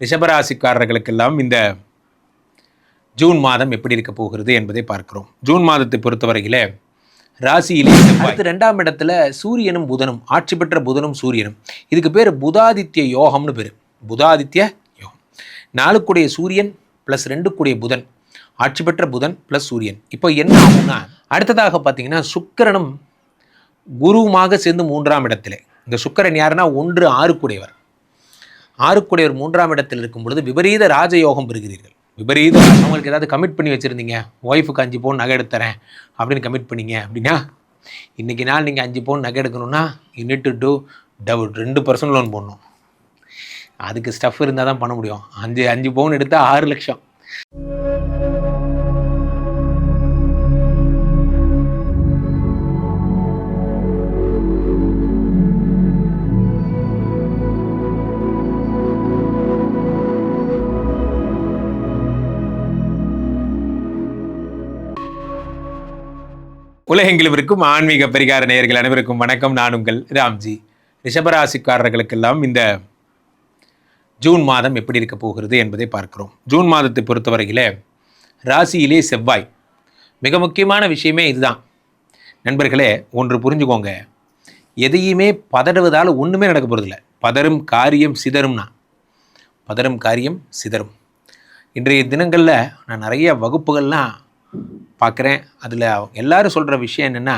ரிஷபராசிக்காரர்களுக்கெல்லாம் இந்த ஜூன் மாதம் எப்படி இருக்க போகிறது என்பதை பார்க்கிறோம். ஜூன் மாதத்தை பொறுத்தவரையிலே ராசியிலே அடுத்து 2ஆம் இடத்துல சூரியனும் புதனும், ஆட்சி பெற்ற புதனும் சூரியனும். இதுக்கு பேர் புதாதித்ய யோகம்னு பேர். புதாதித்ய யோகம். 4 சூரியன் ப்ளஸ் 2 புதன், ஆட்சி பெற்ற புதன் ப்ளஸ் சூரியன். இப்போ என்ன ஆகும்னா, அடுத்ததாக பார்த்தீங்கன்னா சுக்கிரனும் குருவுமாக சேர்ந்து 3ஆம் இடத்திலே. இந்த சுக்கிரன் யாருன்னா 1 6 கூடையவர். 3ஆம் இடத்தில் இருக்கும் பொழுது விபரீத ராஜயோகம் பெறுகிறீர்கள். விபரீத அவங்களுக்கு ஏதாவது கமிட் பண்ணி வச்சுருந்தீங்க, ஒய்ஃபுக்கு 5 பவுன் நகை எடுத்துறேன் அப்படின்னு கமிட் பண்ணிங்க அப்படின்னா, இன்றைக்கி நாள் நீங்கள் 5 பவுன் நகை எடுக்கணும்னா you need to do 2% loan போடணும். அதுக்கு ஸ்டஃப் இருந்தால் தான் பண்ண முடியும். 5 பவுன் எடுத்தால் 6 லட்சம். உலகெங்கிலும் இருக்கும் ஆன்மீக பரிகார நேயர்கள் அனைவருக்கும் வணக்கம். நான் உங்கள் ராம்ஜி. ரிஷபராசிக்காரர்களுக்கெல்லாம் இந்த ஜூன் மாதம் எப்படி இருக்க போகிறது என்பதை பார்க்கிறோம். ஜூன் மாதத்தை பொறுத்தவரையிலே ராசியிலே செவ்வாய். மிக முக்கியமான விஷயமே இதுதான் நண்பர்களே. ஒன்று புரிஞ்சுக்கோங்க, எதையுமே பதறுவதால் ஒன்றுமே நடக்க போகிறதில்ல. பதறும் காரியம் சிதறும்னா, பதறும் காரியம் சிதறும். இன்றைய தினங்களில் நான் நிறைய வகுப்புகள்லாம் பார்க்குறேன். அதில் எல்லோரும் சொல்கிற விஷயம் என்னென்னா,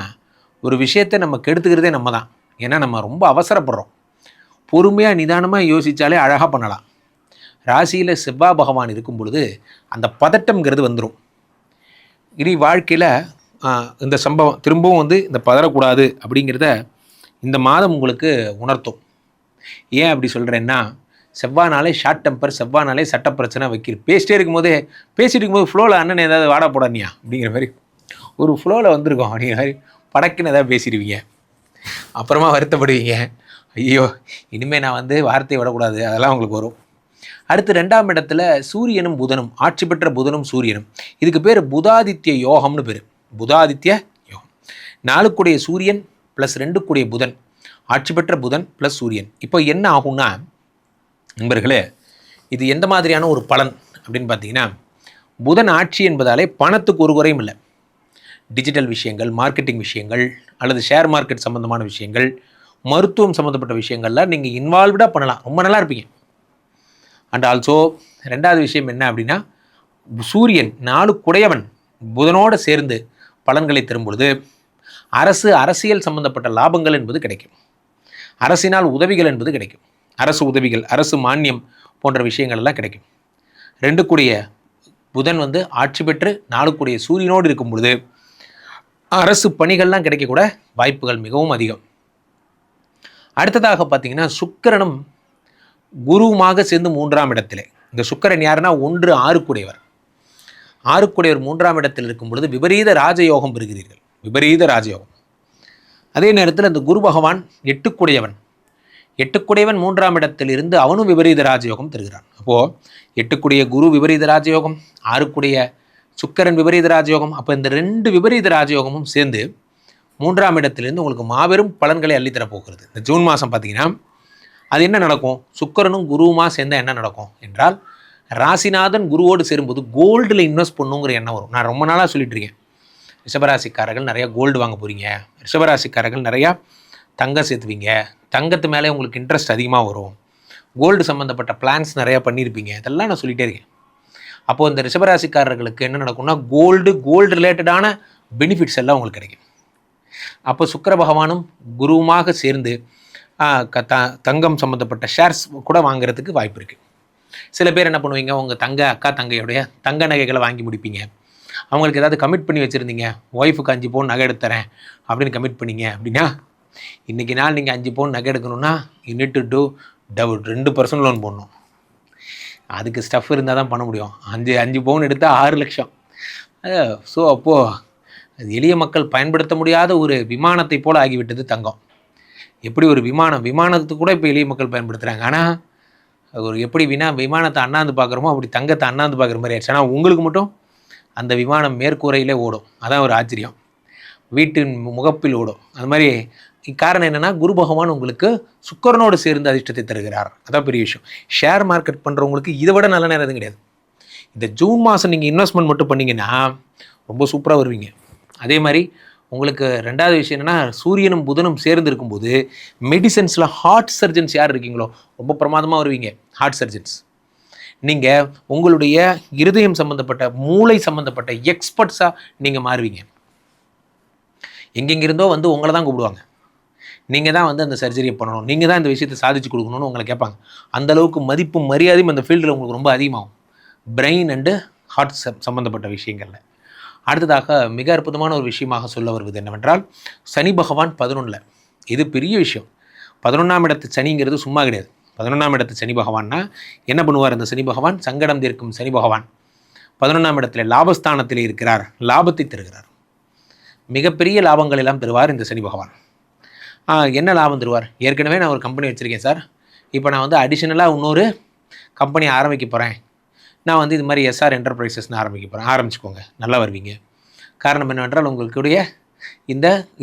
ஒரு விஷயத்தை நம்ம கெடுத்துக்கிறதே நம்ம தான். ஏன்னா நம்ம ரொம்ப அவசரப்படுறோம். பொறுமையாக நிதானமாக யோசித்தாலே அழகாக பண்ணலாம். ராசியில் செவ்வாய் பகவான் இருக்கும் பொழுது அந்த பதட்டம்ங்கிறது வந்துடும். இனி வாழ்க்கையில் இந்த சம்பவம் திரும்பவும் இந்த பதறக்கூடாது அப்படிங்கிறத இந்த மாதம் உங்களுக்கு உணர்த்தும். ஏன் அப்படி சொல்கிறேன்னா, செவ்வாய்னாலே ஷார்ட் டெம்பர், செவ்வாய்னாலே சட்ட பிரச்சனை வைக்கிற. பேசிட்டே இருக்கும்போது ஃப்ளோவில் அண்ணன் ஏதாவது வாடா போடானியா அப்படிங்கிற மாதிரி ஒரு ஃப்ளோவில் வந்திருக்கோம் அப்படிங்கிற மாதிரி படக்குன்னு ஏதாவது பேசிடுவீங்க. அப்புறமா வருத்தப்படுவீங்க, ஐயோ இனிமேல் நான் வார்த்தையை விடக்கூடாது, அதெல்லாம் உங்களுக்கு வரும். அடுத்து 2ஆம் இடத்துல சூரியனும் புதனும், ஆட்சி பெற்ற புதனும் சூரியனும். இதுக்கு பேர் புதாதித்ய யோகம்னு பேர். புதாதித்ய யோகம். 4 சூரியன் ப்ளஸ் 2 புதன், ஆட்சி பெற்ற புதன் ப்ளஸ் சூரியன். இப்போ என்ன ஆகும்னா நண்பர்களே, இது எந்த மாதிரியான ஒரு பலன் அப்படின்னு பார்த்தீங்கன்னா, புதன் ஆட்சி என்பதாலே பணத்துக்கு ஒரு குறையும் இல்லை. டிஜிட்டல் விஷயங்கள், மார்க்கெட்டிங் விஷயங்கள், அல்லது ஷேர் மார்க்கெட் சம்மந்தமான விஷயங்கள், மருத்துவம் சம்மந்தப்பட்ட விஷயங்கள்லாம் நீங்கள் இன்வால்வ்டாக பண்ணலாம். ரொம்ப நல்லா இருப்பீங்க. அண்ட் ஆல்சோ 2வது விஷயம் என்ன அப்படின்னா, சூரியன் 4 புதனோடு சேர்ந்து பலன்களை தரும் பொழுது அரசியல் சம்மந்தப்பட்ட லாபங்கள் என்பது கிடைக்கும். அரசினால் உதவிகள் என்பது கிடைக்கும். அரசு உதவிகள், அரசு மானியம் போன்ற விஷயங்கள் எல்லாம் கிடைக்கும். 2 புதன் ஆட்சி பெற்று 4 சூரியனோடு இருக்கும் பொழுது அரசு பணிகள்லாம் கிடைக்கக்கூட வாய்ப்புகள் மிகவும் அதிகம். அடுத்ததாக பார்த்தீங்கன்னா, சுக்கிரனும் குருவுமாக சேர்ந்து 3ஆம் இடத்திலே. இந்த சுக்கிரன் யாருன்னா 1 6 கூடையவர். 3ஆம் இடத்தில் இருக்கும் பொழுது விபரீத ராஜயோகம் பெறுகிறீர்கள். விபரீத ராஜயோகம். அதே நேரத்தில் இந்த குரு பகவான் 8 3ஆம் இடத்தில் இருந்து அவனும் விபரீத ராஜயோகம் தருகிறான். அப்போது 8 குரு விபரீத ராஜயோகம், 6 சுக்கிரன் விபரீத ராஜயோகம். அப்போ இந்த 2 விபரீத ராஜயோகமும் சேர்ந்து 3ஆம் இடத்திலிருந்து உங்களுக்கு மாபெரும் பலன்களை அள்ளித்தரப்போகிறது. இந்த ஜூன் மாதம் பார்த்தீங்கன்னா அது என்ன நடக்கும்? சுக்கிரனும் குருவுமா சேர்ந்தால் என்ன நடக்கும் என்றால், ராசிநாதன் குருவோடு சேரும்போது கோல்டில் இன்வெஸ்ட் பண்ணுங்கிற எண்ணம் வரும். நான் ரொம்ப நாளாக சொல்லிட்டு இருக்கேன், ரிஷபராசிக்காரர்கள் நிறையா கோல்டு வாங்க போகிறீங்க, ரிஷபராசிக்காரர்கள் நிறையா தங்கம் சேர்த்துவீங்க, தங்கத்து மேலே உங்களுக்கு இன்ட்ரெஸ்ட் அதிகமாக வரும், கோல்டு சம்மந்தப்பட்ட பிளான்ஸ் நிறையா பண்ணியிருப்பீங்க, இதெல்லாம் நான் சொல்லிகிட்டே இருக்கேன். அப்போது இந்த ரிஷபராசிக்காரர்களுக்கு என்ன நடக்கும்னா, கோல்டு ரிலேட்டடான பெனிஃபிட்ஸ் எல்லாம் உங்களுக்கு கிடைக்கும். அப்போ சுக்கிர பகவானும் குருவுமாக சேர்ந்து தங்கம் சம்மந்தப்பட்ட ஷேர்ஸ் கூட வாங்குறதுக்கு வாய்ப்பு இருக்குது. சில பேர் என்ன பண்ணுவீங்க, உங்கள் அக்கா தங்கையுடைய தங்க நகைகளை வாங்கி முடிப்பீங்க. அவங்களுக்கு ஏதாவது கமிட் பண்ணி வச்சுருந்தீங்க, ஒய்ஃபுக்கு 5 பவுன் நகை எடுத்துறேன் அப்படின்னு கமிட் பண்ணிங்க அப்படின்னா, இன்றைக்கி நாள் நீங்கள் 5 பவுன் நகை எடுக்கணும்னா you need to do 2% loan போடணும். அதுக்கு ஸ்டஃப் இருந்தால் தான் பண்ண முடியும். 5 பவுன் எடுத்தால் 6 லட்சம். ஸோ அப்போது எளிய மக்கள் பயன்படுத்த முடியாத ஒரு விமானத்தை போல் ஆகிவிட்டது தங்கம். எப்படி ஒரு விமானத்துக்கு கூட இப்போ எளிய மக்கள் பயன்படுத்துகிறாங்க. ஆனால் ஒரு எப்படி விமானத்தை அண்ணாந்து பார்க்குறோமோ அப்படி தங்கத்தை அண்ணாந்து பார்க்குற மாதிரி ஆயிடுச்சு. ஆனால் உங்களுக்கு மட்டும் அந்த விமானம் மேற்கூரையிலே ஓடும். அதான் ஒரு ஆச்சரியம். வீட்டின் முகப்பில் ஓடும். அது மாதிரி காரணம் என்னென்னா குரு பகவான் உங்களுக்கு சுக்கரனோடு சேர்ந்து அதிர்ஷ்டத்தை தருகிறார். அதான் பெரிய விஷயம். ஷேர் மார்க்கெட் பண்ணுறவங்களுக்கு இதை விட நல்ல நேரம் எதுவும் கிடையாது. இந்த ஜூன் மாதம் நீங்கள் இன்வெஸ்ட்மெண்ட் மட்டும் பண்ணிங்கன்னா ரொம்ப சூப்பராக வருவீங்க. அதே மாதிரி உங்களுக்கு ரெண்டாவது விஷயம் என்னென்னா சூரியனும் புதனும் சேர்ந்து இருக்கும்போது மெடிசன்ஸில் ஹார்ட் சர்ஜன்ஸ் யார் இருக்கீங்களோ ரொம்ப பிரமாதமாக வருவீங்க. ஹார்ட் சர்ஜன்ஸ் நீங்கள் உங்களுடைய இருதயம் சம்மந்தப்பட்ட மூளை சம்மந்தப்பட்ட எக்ஸ்பர்ட்ஸாக நீங்கள் மாறுவீங்க. எங்கெங்கிருந்தோ வந்து உங்களை தான் கூப்பிடுவாங்க. நீங்கள் தான் வந்து அந்த சர்ஜரியை பண்ணணும், நீங்கள் தான் இந்த விஷயத்தை சாதிச்சு கொடுக்கணும்னு உங்களை கேட்பாங்க. அந்தளவுக்கு மதிப்பும் மரியாதையும் அந்த ஃபீல்டில் உங்களுக்கு ரொம்ப அதிகமாகும். பிரெயின் அண்டு ஹார்ட் சம்மந்தப்பட்ட விஷயங்களில். அடுத்ததாக மிக அற்புதமான ஒரு விஷயமாக சொல்ல வருவது என்னவென்றால் சனி பகவான் 11. இது பெரிய விஷயம். 11ஆம் இடத்து சனிங்கிறது சும்மா கிடையாது. 11ஆம் இடத்து சனி பகவான்னா என்ன பண்ணுவார்? அந்த சனி பகவான் சங்கடம் தீர்க்கும் சனி பகவான் 11ஆம் இடத்துல லாபஸ்தானத்தில் இருக்கிறார். லாபத்தை தருகிறார். மிகப்பெரிய லாபங்கள் எல்லாம் தருவார் இந்த சனி பகவான். என்ன லாபம் தருவார்? ஏற்கனவே நான் ஒரு கம்பெனி வச்சுருக்கேன் சார், இப்போ நான் வந்து அடிஷ்னலாக இன்னொரு கம்பெனி ஆரம்பிக்க போகிறேன், நான் வந்து இது மாதிரி எஸ்ஆர் என்டர்பிரைசஸ்னு ஆரம்பிக்க போகிறேன். ஆரம்பிச்சுக்கோங்க, நல்லா வருவீங்க. காரணம் என்னவென்றால் உங்களுடைய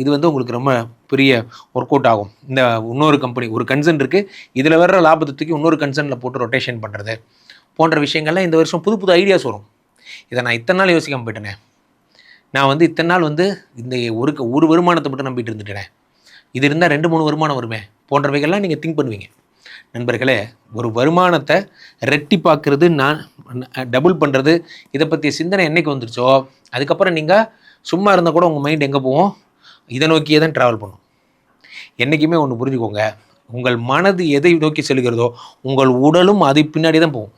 இது வந்து உங்களுக்கு ரொம்ப பெரிய ஒர்க் அவுட் ஆகும். இந்த இன்னொரு கம்பெனி ஒரு கன்சர்ன் இருக்குது, இதில் வர்ற லாபத்துக்கு இன்னொரு கன்சர்னில் போட்டு ரொட்டேஷன் பண்ணுறது போன்ற விஷயங்கள்லாம் இந்த வருஷம் புது புது ஐடியாஸ் வரும். இதை நான் இத்தனை நாள் யோசிக்காமல் போயிட்டேனே, நான் வந்து இத்தனை நாள் வந்து இந்த ஒரு வருமானத்தை மட்டும் நம்பிட்டு இருந்துட்டேனே, இது இருந்தால் 2-3 வருமானம் வருமே போன்றவைகள்லாம் நீங்கள் திங்க் பண்ணுவீங்க. நண்பர்களே, ஒரு வருமானத்தை ரெட்டிப்பாக்குறது, நான் டபுள் பண்ணுறது, இதை பற்றிய சிந்தனை என்றைக்கு வந்துருச்சோ அதுக்கப்புறம் நீங்கள் சும்மா இருந்தால் கூட உங்கள் மைண்ட் எங்கே போவோம்? இதை நோக்கியே தான் ட்ராவல் பண்ணும். என்றைக்குமே ஒன்று புரிஞ்சுக்கோங்க, உங்கள் மனது எதை நோக்கி செல்கிறதோ உங்கள் உடலும் அதை பின்னாடி தான் போகும்.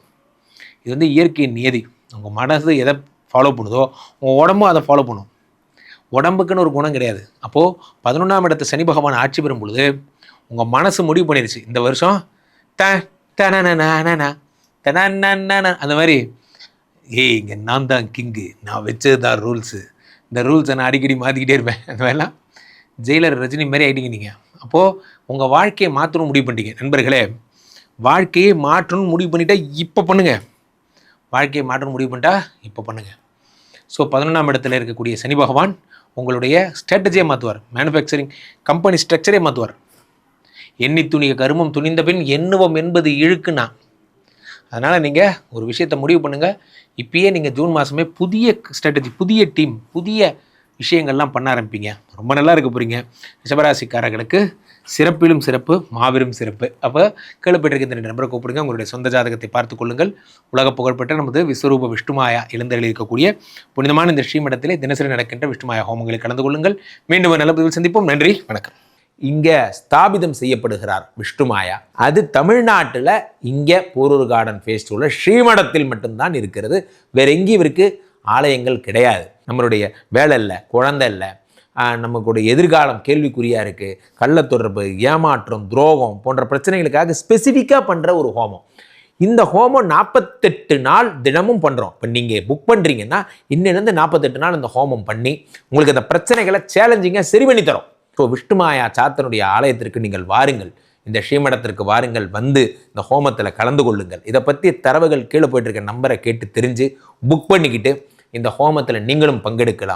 இது வந்து இயற்கையின் நியதி. உங்கள் மனது எதை ஃபாலோ பண்ணுதோ உங்கள் உடம்பும் அதை ஃபாலோ பண்ணும். உடம்புக்குன்னு ஒரு குணம் கிடையாது. அப்போது 11ஆம் இடத்து சனி பகவான் ஆட்சி பெறும் பொழுது உங்கள் மனசு முடிவு பண்ணிடுச்சு, இந்த வருஷம் அந்த மாதிரி இங்கே நான் தான் கிங்கு, நான் வச்சது தான் ரூல்ஸு, இந்த ரூல்ஸை நான் அடிக்கடி மாற்றிக்கிட்டே இருப்பேன். அந்த மாதிரிலாம் ஜெயிலர் ரஜினி மாதிரி ஆகிட்டீங்க நீங்கள். அப்போது உங்கள் வாழ்க்கையை மாற்றணும் முடிவு பண்ணிட்டீங்க. நண்பர்களே, வாழ்க்கையை மாற்றணும்னு முடிவு பண்ணிட்டா இப்போ பண்ணுங்கள். வாழ்க்கையை மாற்றணும் முடிவு பண்ணிட்டா இப்போ பண்ணுங்கள். ஸோ 11ஆம் இடத்துல இருக்கக்கூடிய சனி பகவான் உங்களுடைய ஸ்ட்ராட்டஜியை மாற்றுவார். மேனுஃபேக்சரிங் கம்பெனி ஸ்ட்ரக்சரே மாற்றுவார். எண்ணி துணிய கருமம் துணிந்த பின் எண்ணுவோம் என்பது இழுக்குன்னா. அதனால் நீங்கள் ஒரு விஷயத்தை முடிவு பண்ணுங்கள். இப்பயே நீங்கள் ஜூன் மாதமே புதிய ஸ்ட்ராட்டஜி, புதிய டீம், புதிய விஷயங்கள்லாம் பண்ண ஆரம்பிப்பீங்க. ரொம்ப நல்லா இருக்க போகிறீங்க. ரிஷபராசிக்காரர்களுக்கு சிறப்பிலும் சிறப்பு, மாபெரும் சிறப்பு. அப்போ கேள்விப்பட்டிருக்க இந்த 2 நம்பரை கூப்பிடுங்க. உங்களுடைய சொந்த ஜாதகத்தை பார்த்து கொள்ளுங்கள். உலக புகழ்பெற்ற நமது விஸ்வரூப விஷ்ணுமாயா எழுந்தருளி இருக்கக்கூடிய புனிதமான இந்த ஸ்ரீமடத்திலே தினசரி நடக்கின்ற விஷ்ணுமாயா ஹோமங்களை கலந்து கொள்ளுங்கள். மீண்டும் நல்ல பதிவில் சந்திப்போம். நன்றி, வணக்கம். இங்கே ஸ்தாபிதம் செய்யப்படுகிறார் விஷ்ணுமாயா. அது தமிழ்நாட்டில் இங்கே போரூர் கார்டன் ஃபேஸ் 2ல ஸ்ரீமடத்தில் மட்டும்தான் இருக்கிறது. வேற எங்கேயும் இவருக்கு ஆலயங்கள் கிடையாது. நம்மளுடைய வேலை இல்லை, குழந்தை இல்லை, நமக்குடைய எதிர்காலம் கேள்விக்குறியாக இருக்குது, கள்ள தொடர்பு, ஏமாற்றம், துரோகம் போன்ற பிரச்சனைகளுக்காக ஸ்பெசிஃபிக்காக பண்ணுற ஒரு ஹோமம். இந்த ஹோமம் 48 நாள் தினமும் பண்ணுறோம். இப்போ நீங்கள் புக் பண்ணுறீங்கன்னா இன்னிலிருந்து 48 நாள் இந்த ஹோமம் பண்ணி உங்களுக்கு அந்த பிரச்சனைகளை சேலஞ்சிங்காக சரி பண்ணி தரோம். ஸோ விஷ்ணுமாயா சாத்தனுடைய ஆலயத்திற்கு நீங்கள் வாருங்கள், இந்த ஸ்ரீமடத்திற்கு வாருங்கள், வந்து இந்த ஹோமத்தில் கலந்து கொள்ளுங்கள். இதை பற்றி தரவுகள் கீழே போயிட்டு இருக்க நம்பரை கேட்டு தெரிஞ்சு புக் பண்ணிக்கிட்டு இந்த ஹோமத்தில் நீங்களும் பங்கெடுக்கலாம்.